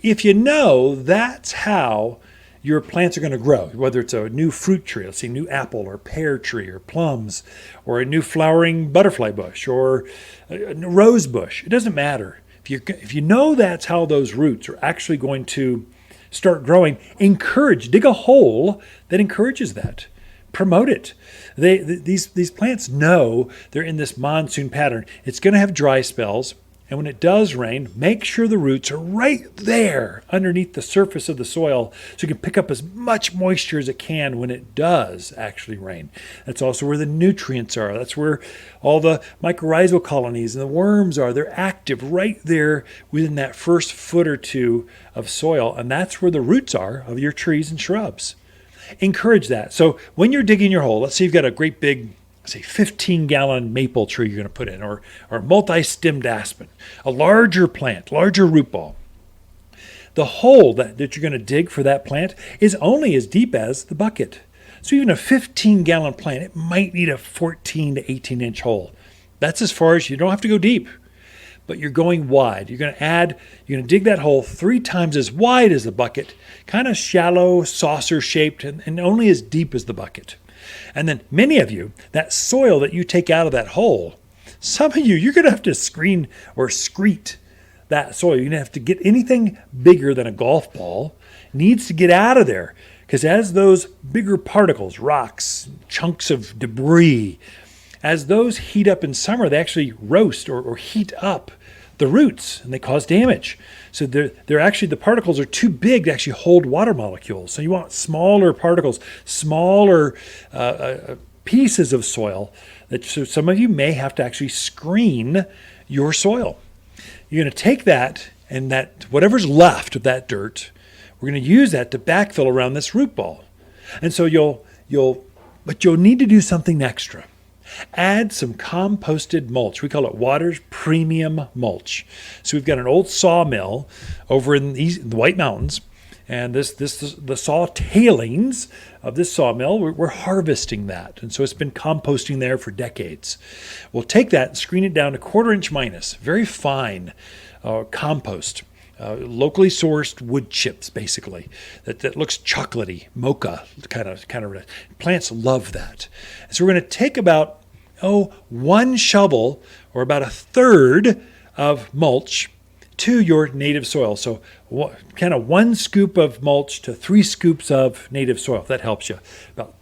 If you know that's how your plants are going to grow, whether it's a new fruit tree, let's say new apple or pear tree or plums, or a new flowering butterfly bush or a rose bush, it doesn't matter. If you know that's how those roots are actually going to start growing, dig a hole that encourages that. Promote it. These plants know they're in this monsoon pattern. It's going to have dry spells. And when it does rain, make sure the roots are right there underneath the surface of the soil so you can pick up as much moisture as it can when it does actually rain. That's also where the nutrients are. That's where all the mycorrhizal colonies and the worms are. They're active right there within that first foot or two of soil. And that's where the roots are of your trees and shrubs. Encourage that. So when you're digging your hole, let's say you've got a great big, say 15-gallon maple tree you're going to put in, or multi-stemmed aspen, a larger plant, larger root ball. The hole that you're going to dig for that plant is only as deep as the bucket. So even a 15-gallon plant, it might need a 14 to 18-inch hole. That's as far as, you don't have to go deep, but you're going wide. You're going to dig that hole 3 times as wide as the bucket, kind of shallow, saucer-shaped, and only as deep as the bucket. And then many of you, that soil that you take out of that hole, some of you, you're going to have to screen or screet that soil. You're going to have to get anything bigger than a golf ball needs to get out of there. Because as those bigger particles, rocks, chunks of debris, as those heat up in summer, they actually roast or heat up the roots and they cause damage. So they're actually, the particles are too big to actually hold water molecules. So you want smaller particles, smaller pieces of soil. So some of you may have to actually screen your soil. You're going to take that and that whatever's left of that dirt, we're going to use that to backfill around this root ball. And so you'll need to do something extra. Add some composted mulch. We call it Water's Premium Mulch. So we've got an old sawmill over in the White Mountains, and the saw tailings of this sawmill, we're harvesting that. And so it's been composting there for decades. We'll take that and screen it down to 1/4 inch minus, very fine compost. Locally sourced wood chips, basically, that looks chocolatey, mocha kind of. Plants love that. So we're going to take about 1 shovel or about 1/3 of mulch to your native soil. So kind of 1 scoop of mulch to 3 scoops of native soil. If that helps you. About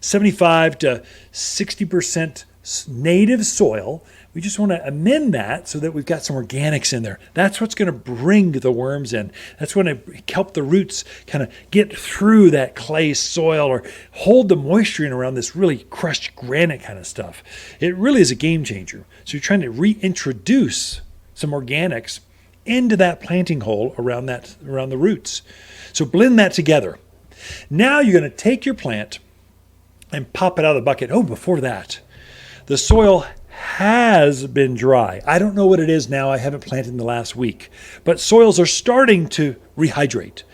75 to 60% native soil. We just want to amend that so that we've got some organics in there. That's what's going to bring the worms in. That's going to help the roots kind of get through that clay soil or hold the moisture in around this really crushed granite kind of stuff. It really is a game changer. So you're trying to reintroduce some organics into that planting hole around the roots. So blend that together. Now you're going to take your plant and pop it out of the bucket. Before that, the soil has been dry. I don't know what it is now. I haven't planted in the last week, but soils are starting to rehydrate.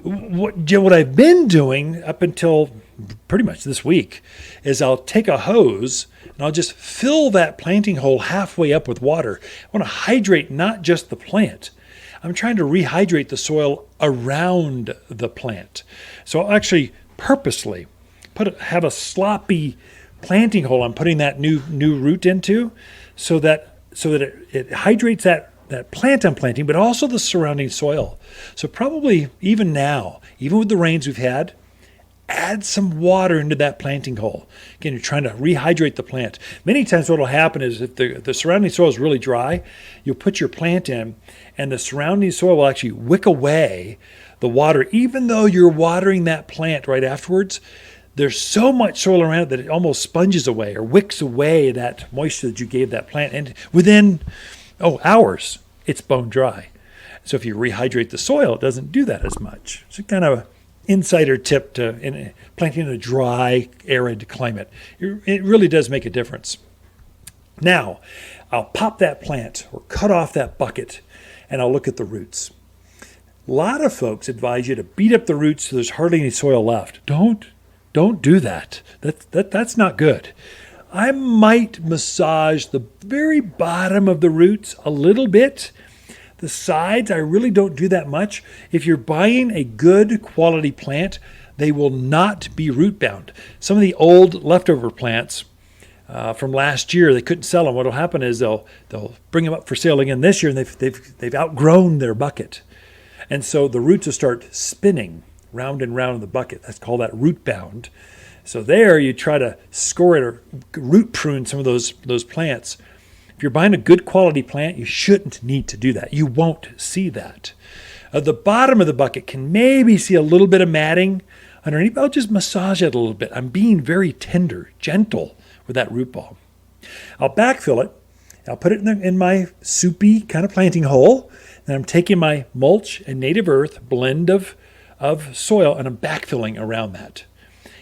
What I've been doing up until pretty much this week is I'll take a hose and I'll just fill that planting hole halfway up with water. I want to hydrate not just the plant. I'm trying to rehydrate the soil around the plant. So I'll actually purposely have a sloppy planting hole I'm putting that new root into so that it hydrates that plant I'm planting, but also the surrounding soil. So probably even now, even with the rains we've had, add some water into that planting hole. Again, you're trying to rehydrate the plant. Many times what will happen is if the surrounding soil is really dry, you'll put your plant in and the surrounding soil will actually wick away the water. Even though you're watering that plant right afterwards, there's so much soil around it that it almost sponges away or wicks away that moisture that you gave that plant. And within hours, it's bone dry. So if you rehydrate the soil, it doesn't do that as much. It's kind of an insider tip to planting in a dry, arid climate. It really does make a difference. Now, I'll pop that plant or cut off that bucket and I'll look at the roots. A lot of folks advise you to beat up the roots so there's hardly any soil left. Don't do that. That's not good. I might massage the very bottom of the roots a little bit. The sides, I really don't do that much. If you're buying a good quality plant, they will not be root bound. Some of the old leftover plants from last year, they couldn't sell them. What will happen is they'll bring them up for sale again this year, and they've outgrown their bucket. And so the roots will start spinning round and round in the bucket. That's called that root bound. So there you try to score it or root prune some of those plants. If you're buying a good quality plant, you shouldn't need to do that. You won't see that. The bottom of the bucket can maybe see a little bit of matting underneath. I'll just massage it a little bit. I'm being very tender, gentle with that root ball. I'll backfill it. I'll put it in my soupy kind of planting hole. Then I'm taking my mulch and native earth blend of soil, and I'm backfilling around that.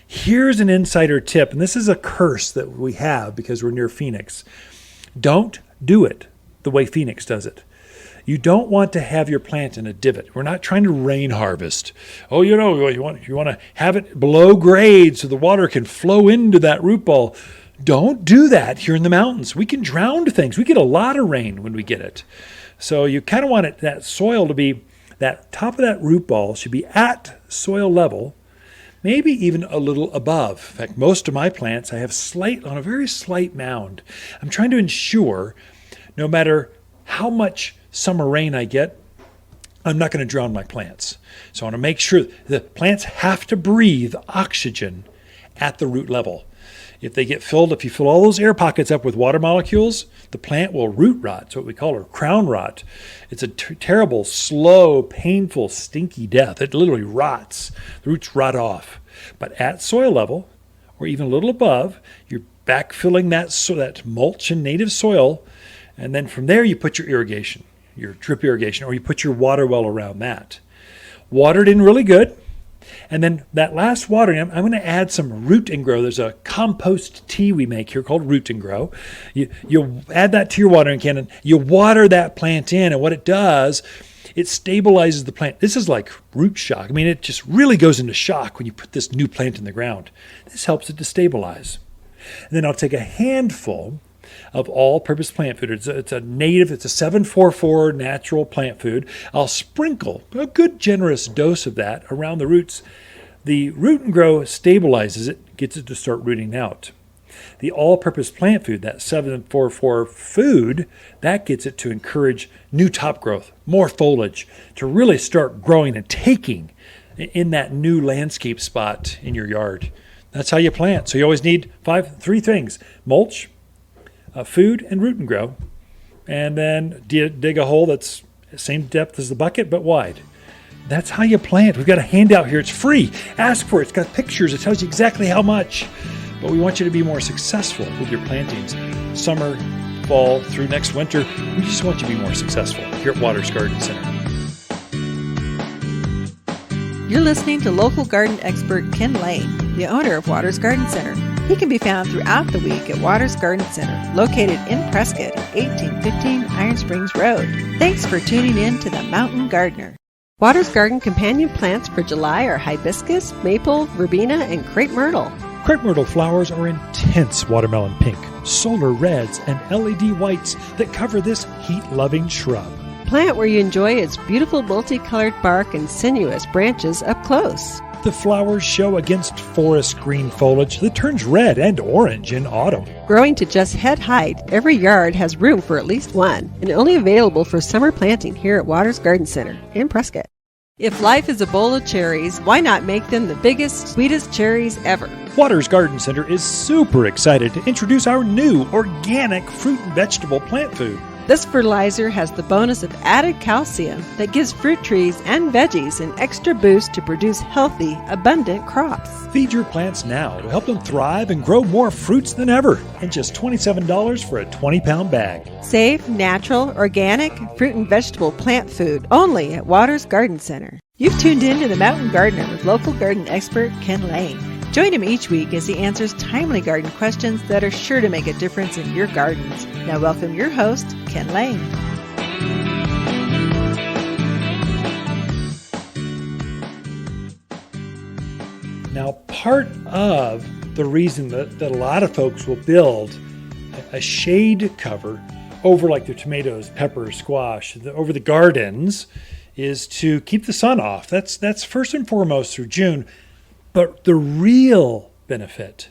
Here's an insider tip, and this is a curse that we have because we're near Phoenix. Don't do it the way Phoenix does it. You don't want to have your plant in a divot. We're not trying to rain harvest. Oh, you want to have it below grade so the water can flow into that root ball. Don't do that here in the mountains. We can drown things. We get a lot of rain when we get it. So you kind of want that soil to be, that top of that root ball should be at soil level, maybe even a little above. In fact, most of my plants I have on a very slight mound. I'm trying to ensure no matter how much summer rain I get, I'm not going to drown my plants. So I want to make sure the plants have to breathe oxygen at the root level. If you fill all those air pockets up with water molecules, the plant will root rot. It's what we call crown rot. It's a terrible, slow, painful, stinky death. It literally rots. The roots rot off. But at soil level, or even a little above, you're backfilling that mulch and native soil, and then from there you put your irrigation, your drip irrigation, or you put your water well around that. Watered in really good. And then that last watering, I'm going to add some root and grow. There's a compost tea we make here called root and grow. You add that to your watering can and you water that plant in. And what it does, it stabilizes the plant. This is like root shock. I mean, it just really goes into shock when you put this new plant in the ground. This helps it to stabilize. And then I'll take a handful of all-purpose plant food. It's a 744 natural plant food. I'll sprinkle a good generous dose of that around the roots. The root and grow stabilizes it, gets it to start rooting out. The all-purpose plant food, that 744 food, that gets it to encourage new top growth, more foliage, to really start growing and taking in that new landscape spot in your yard. That's how you plant. So you always need three things: mulch, food, and root and grow. And then dig a hole that's the same depth as the bucket, but wide. That's how you plant. We've got a handout here. It's free. Ask for it. It's got pictures. It tells you exactly how much. But we want you to be more successful with your plantings. Summer, fall, through next winter. We just want you to be more successful here at Waters Garden Center. You're listening to local garden expert Ken Lane, the owner of Waters Garden Center. He can be found throughout the week at Waters Garden Center, located in Prescott at 1815 Iron Springs Road. Thanks for tuning in to The Mountain Gardener. Waters Garden companion plants for July are hibiscus, maple, verbena, and crepe myrtle. Crepe myrtle flowers are intense watermelon pink, solar reds, and LED whites that cover this heat-loving shrub. Plant where you enjoy its beautiful multicolored bark and sinuous branches up close. The flowers show against forest green foliage that turns red and orange in autumn. Growing to just head height, every yard has room for at least one, and only available for summer planting here at Waters Garden Center in Prescott. If life is a bowl of cherries, why not make them the biggest, sweetest cherries ever? Waters Garden Center is super excited to introduce our new organic fruit and vegetable plant food. This fertilizer has the bonus of added calcium that gives fruit trees and veggies an extra boost to produce healthy, abundant crops. Feed your plants now to help them thrive and grow more fruits than ever, and just $27 for a 20-pound bag. Safe, natural, organic fruit and vegetable plant food only at Waters Garden Center. You've tuned in to The Mountain Gardener with local garden expert Ken Lane. Join him each week as he answers timely garden questions that are sure to make a difference in your gardens. Now welcome your host, Ken Lane. Now, part of the reason that a lot of folks will build a shade cover over like their tomatoes, peppers, squash, over the gardens is to keep the sun off. That's first and foremost through June. But the real benefit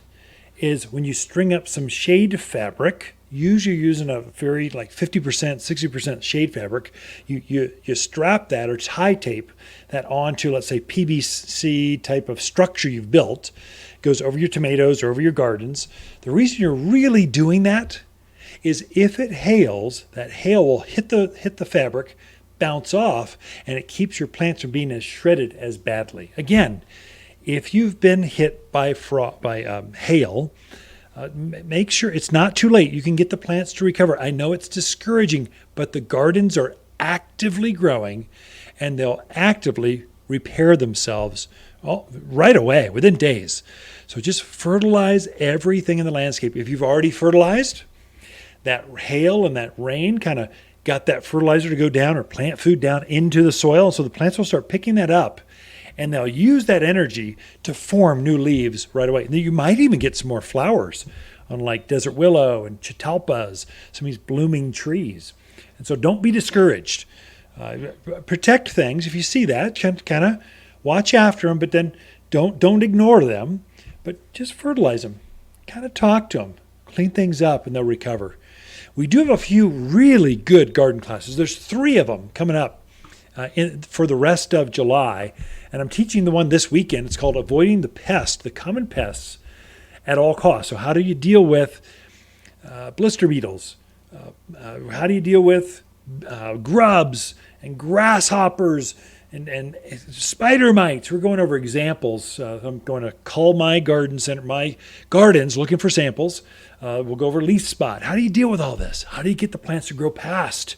is when you string up some shade fabric, usually using a very like 50%, 60% shade fabric, you strap that or tie tape that onto, let's say, PVC type of structure you've built, goes over your tomatoes or over your gardens. The reason you're really doing that is if it hails, that hail will hit the fabric, bounce off, and it keeps your plants from being as shredded as badly. Again, if you've been hit by hail, make sure it's not too late. You can get the plants to recover. I know it's discouraging, but the gardens are actively growing, and they'll actively repair themselves right away, within days. So just fertilize everything in the landscape. If you've already fertilized, that hail and that rain kind of got that fertilizer to go down or plant food down into the soil. So the plants will start picking that up, and they'll use that energy to form new leaves right away. And you might even get some more flowers on like desert willow and catalpas, some of these blooming trees. And so don't be discouraged. Protect things. If you see that, kind of watch after them, but then don't ignore them, but just fertilize them. Kind of talk to them, clean things up, and they'll recover. We do have a few really good garden classes. There's 3 of them coming up for the rest of July, and I'm teaching the one this weekend. It's called Avoiding the Common Pests at All Costs. So how do you deal with blister beetles? How do you deal with grubs and grasshoppers and spider mites? We're going over examples. I'm going to call my garden center, my gardens, looking for samples. We'll go over leaf spot. How do you deal with all this? How do you get the plants to grow past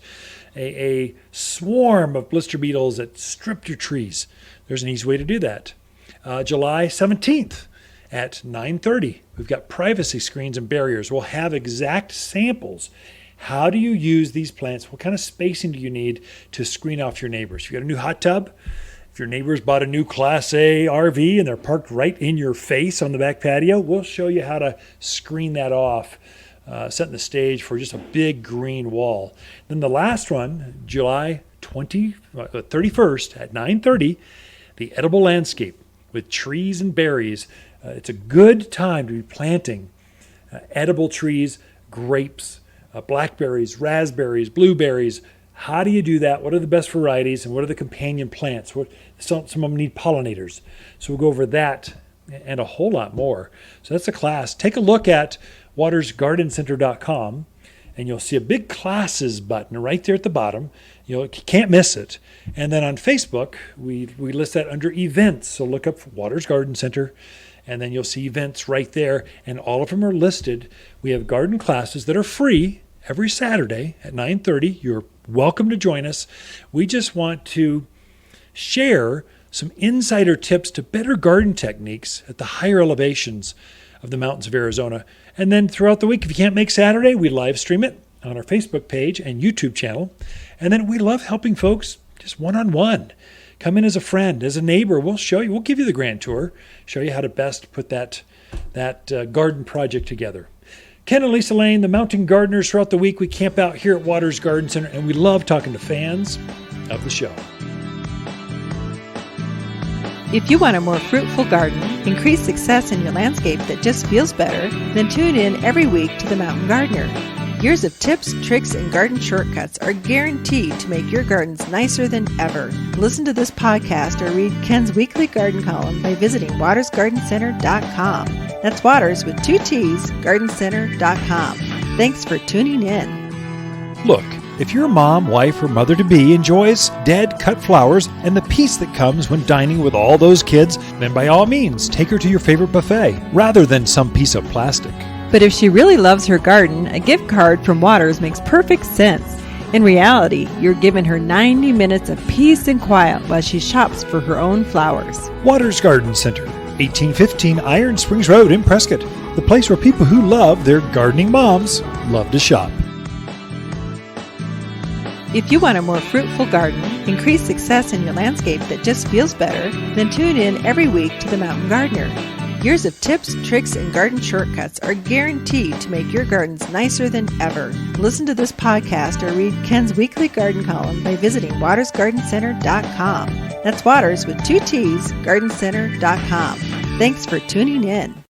a swarm of blister beetles that strip your trees? There's an easy way to do that. July 17th at 9:30, we've got privacy screens and barriers. We'll have exact samples. How do you use these plants? What kind of spacing do you need to screen off your neighbors? If you got a new hot tub, if your neighbors bought a new Class A RV and they're parked right in your face on the back patio, we'll show you how to screen that off, setting the stage for just a big green wall. Then the last one, July 31st at 9:30, the edible landscape with trees and berries. It's a good time to be planting edible trees, grapes, blackberries, raspberries, blueberries. How do you do that? What are the best varieties, and what are the companion plants? Some of them need pollinators. So we'll go over that and a whole lot more. So that's a class. Take a look at watersgardencenter.com, and you'll see a big classes button right there at the bottom. You can't miss it. And then on Facebook, we list that under events. So look up Waters Garden Center, and then you'll see events right there, and all of them are listed. We have garden classes that are free every Saturday at 9:30. You're welcome to join us. We just want to share some insider tips to better garden techniques at the higher elevations of the mountains of Arizona. And then throughout the week, if you can't make Saturday, we live stream it on our Facebook page and YouTube channel. And then we love helping folks just one-on-one. Come in as a friend, as a neighbor. We'll give you the grand tour, show you how to best put that garden project together. Ken and Lisa Lane, the mountain gardeners. Throughout the week, we camp out here at Waters Garden Center, and we love talking to fans of the show. If you want a more fruitful garden, increase success in your landscape that just feels better, then tune in every week to The Mountain Gardener. Years of tips, tricks, and garden shortcuts are guaranteed to make your gardens nicer than ever. Listen to this podcast or read Ken's weekly garden column by visiting watersgardencenter.com. That's Waters with 2 T's, gardencenter.com. Thanks for tuning in. Look, if your mom, wife, or mother-to-be enjoys dead, cut flowers and the peace that comes when dining with all those kids, then by all means, take her to your favorite buffet, rather than some piece of plastic. But if she really loves her garden, a gift card from Waters makes perfect sense. In reality, you're giving her 90 minutes of peace and quiet while she shops for her own flowers. Waters Garden Center, 1815 Iron Springs Road in Prescott, the place where people who love their gardening moms love to shop. If you want a more fruitful garden, increase success in your landscape that just feels better, then tune in every week to The Mountain Gardener. Years of tips, tricks, and garden shortcuts are guaranteed to make your gardens nicer than ever. Listen to this podcast or read Ken's weekly garden column by visiting watersgardencenter.com. That's Waters with 2 T's, gardencenter.com. Thanks for tuning in.